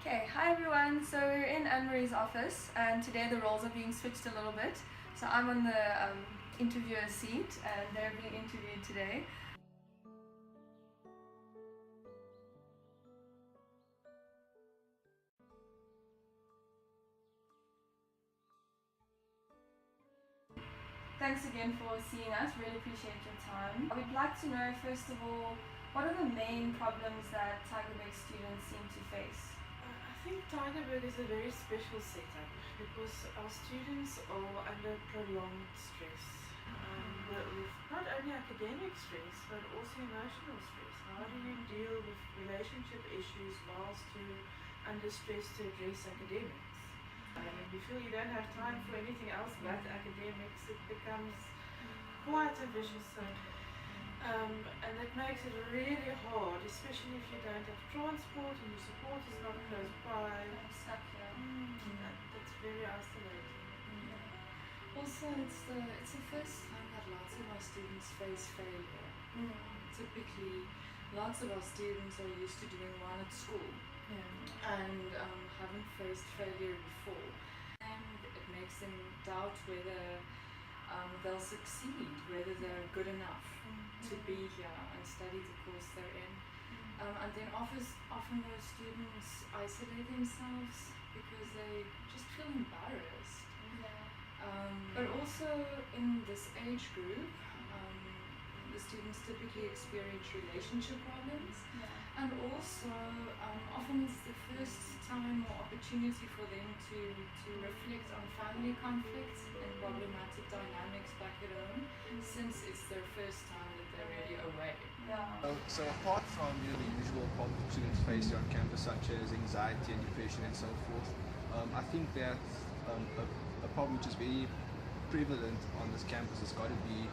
Okay, hi everyone. So we're in Anne-Marie's office, and today the roles are being switched a little bit. So I'm on the interviewer seat, and they're being interviewed today. Thanks again for seeing us. Really appreciate your time. We'd like to know, first of all, what are the main problems that Tygermates students seem to face? I think Tygerberg is a very special setup because our students are under prolonged stress. With not only academic stress but also emotional stress. How do you deal with relationship issues whilst you're under stress to address academics? And if you feel you don't have time for anything else but academics, it becomes quite a vicious cycle. And it makes it really hard, especially if you don't have transport and your support is not close by. Stuck here. That's very isolating. Also, it's the first time that lots of our students face failure. Typically, lots of our students are used to doing one at school and haven't faced failure before. And it makes them doubt whether they'll succeed, whether they're good enough to be here and study the course they're in. And then often those students isolate themselves because they just feel embarrassed. But also in this age group, the students typically experience relationship problems, and also often it's the first time or opportunity for them to reflect on family conflicts and problematic dynamics back at home, since it's their first time that they're really away. So apart from the usual problems students face here on campus, such as anxiety and depression and so forth, I think that a problem which is very prevalent on this campus has got to be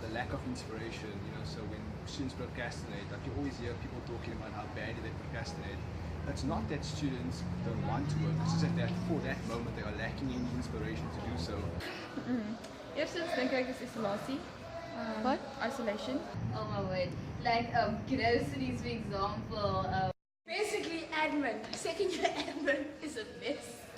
the lack of inspiration. So when students procrastinate, like you always hear people talking about how badly they procrastinate. It's not that students don't want to work, it's just that for that moment they are lacking any inspiration to do so. Eerstens denk ek is isolasie. What? Isolation. Oh my word. Like groceries, for example. Basically admin. Second year admin is a mess.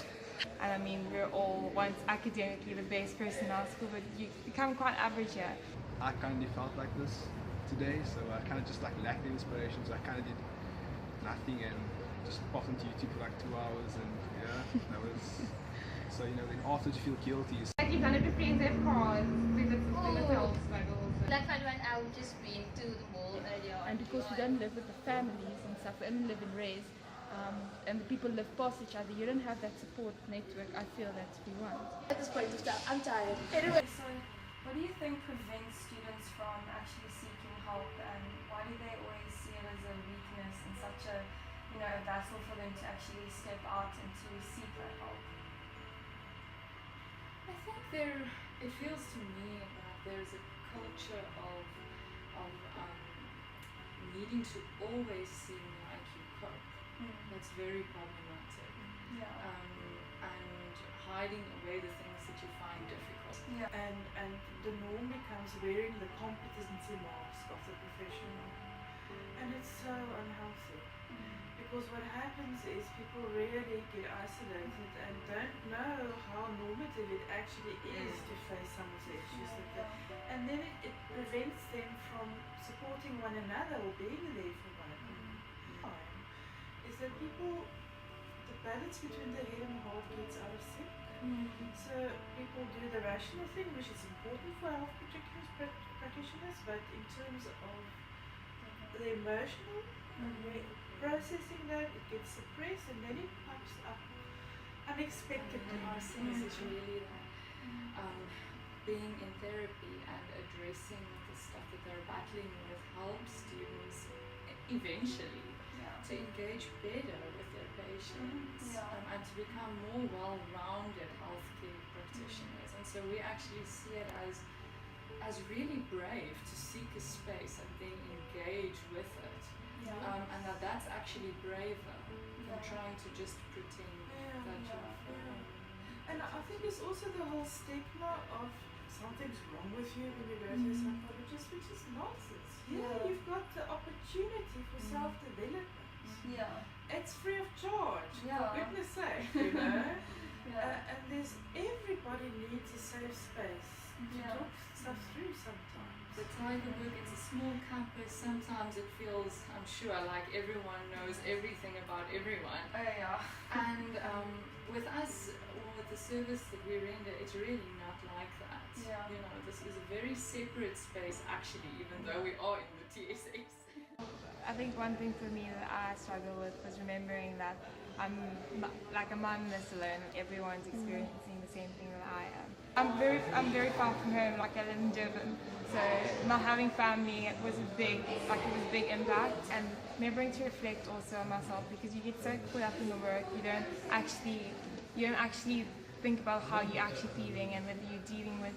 And I mean, we're all once academically the best person in our school, but you become quite average here. I kind of felt like this today, so I kind of just like lacked the inspiration, so I kind of did nothing and just popped onto YouTube for like 2 hours, and that was, so then after you feel guilty. Like you've done it with friends that have cars, it's helps like also. Like when I would just been to the mall earlier. And because we don't live with the families and stuff, we only live in res, and the people live past each other, you don't have that support network. I feel that we want. At this point of time, I'm tired. Anyway, so what do you think prevents students from actually seeking help, and why do they always see it as a weakness and such a battle for them to actually step out and to seek that help? I think it feels to me that there's a culture of needing to always seem like you cope. That's very problematic. And hiding away the things that you find difficult. And the norm becomes wearing the competency mask of the professional. And it's so unhealthy. Because what happens is people really get isolated and don't know how normative it actually is to face some of the issues. And then it prevents them from supporting one another or being there for one another. Is that the balance between the head and heart gets out of sync. So people do the rational thing, which is important for health practitioners, but in terms of the emotional processing that, it gets suppressed and then it pops up unexpectedly. Our sense is really that being in therapy and addressing the stuff that they're battling with helps students eventually to engage better with their patients and to become more well-rounded healthcare practitioners. And so we actually see it as really brave to seek a space and then engage with it. And that's actually braver than trying to just pretend that you're fine. And I think it's also the whole stigma of something's wrong with you when you go to a psychologist, which is nonsense. You've got the opportunity for self-development. Yeah. It's free of charge, Yeah. for goodness sake, you know. Yeah. And everybody needs a safe space to Yeah. talk stuff through sometimes. The Tygerbook, it's a small campus. Sometimes it feels, I'm sure, like everyone knows everything about everyone. Oh yeah. And with us, or with the service that we render, it's really not like that. Yeah. You know, this is a very separate space actually, even though we are in the TSX. I think one thing for me that I struggle with was remembering that I'm like a mum this alone and everyone's experiencing the same thing that I am. I'm very far from home, like I live in Durban, so not having family was a big impact, and remembering to reflect also on myself, because you get so caught up in the work, you don't actually think about how you're actually feeling and whether you're dealing with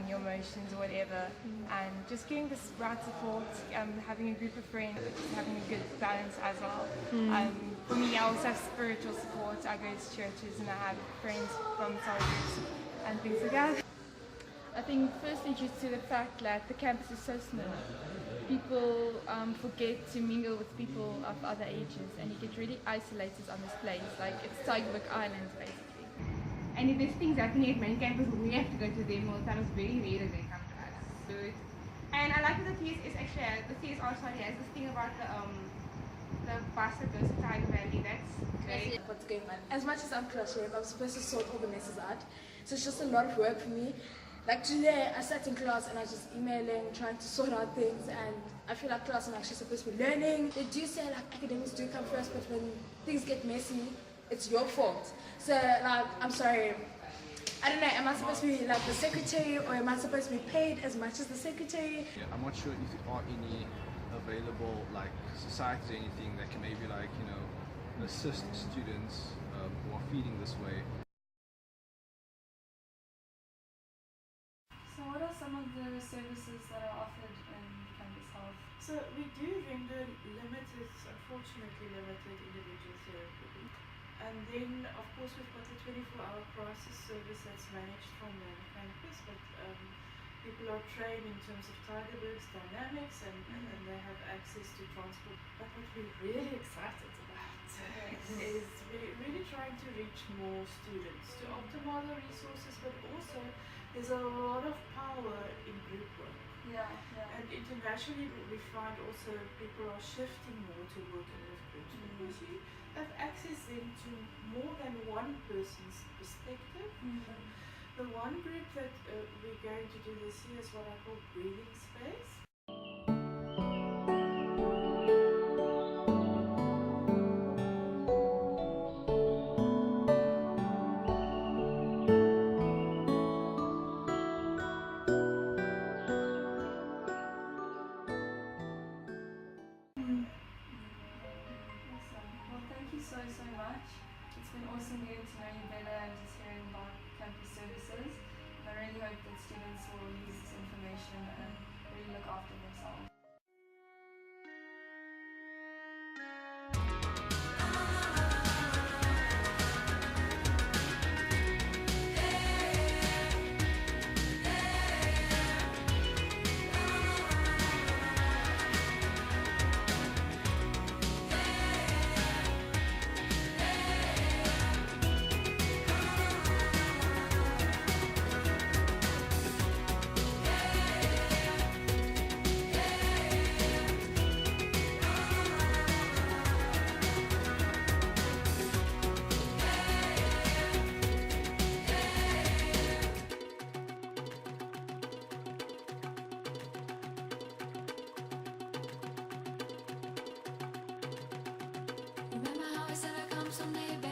your emotions or whatever, and just getting this right support, having a group of friends, just having a good balance as well. For me, I also have spiritual support. I go to churches and I have friends from cell groups and things like that. I think firstly due to the fact that the campus is so small, people forget to mingle with people of other ages, and you get really isolated on this place. Like it's Tygermates Island basically. And if there's things happening at main campus, we have to go to them all the time. It's very rare that they come to us. So and I like that the TSR has this thing about the bus that goes to Tiger Valley. That's great. What's going on? As much as I'm crochet, I'm supposed to sort all the messes out. So it's just a lot of work for me. Like today, I sat in class and I was just emailing, trying to sort out things, and I feel like class I'm actually supposed to be learning. They do say like academics do come first, but when things get messy, it's your fault. So like, I'm sorry. I don't know, am I supposed to be like the secretary, or am I supposed to be paid as much as the secretary? Yeah, I'm not sure if there are any available like societies or anything that can maybe like, you know, assist students who are feeling this way. So what are some of the services that are offered in campus health? So we do render unfortunately limited individual therapy. And then, of course, we've got the 24-hour crisis service that's managed from the campus, but people are trained in terms of Tygerberg's dynamics, and they have access to transport. But what we're really excited about is really trying to reach more students, to optimize our resources, but also there's a lot of power in group work. Yeah. And internationally, we find also people are shifting more to working with groups, because you have access then to more than one person's perspective. The one group that we're going to do this year is what I call breathing space. So much. It's been awesome getting to know you better and just hearing about campus services. And I really hope that students will use this information and really look after themselves. Remember how I said I'd come someday, baby?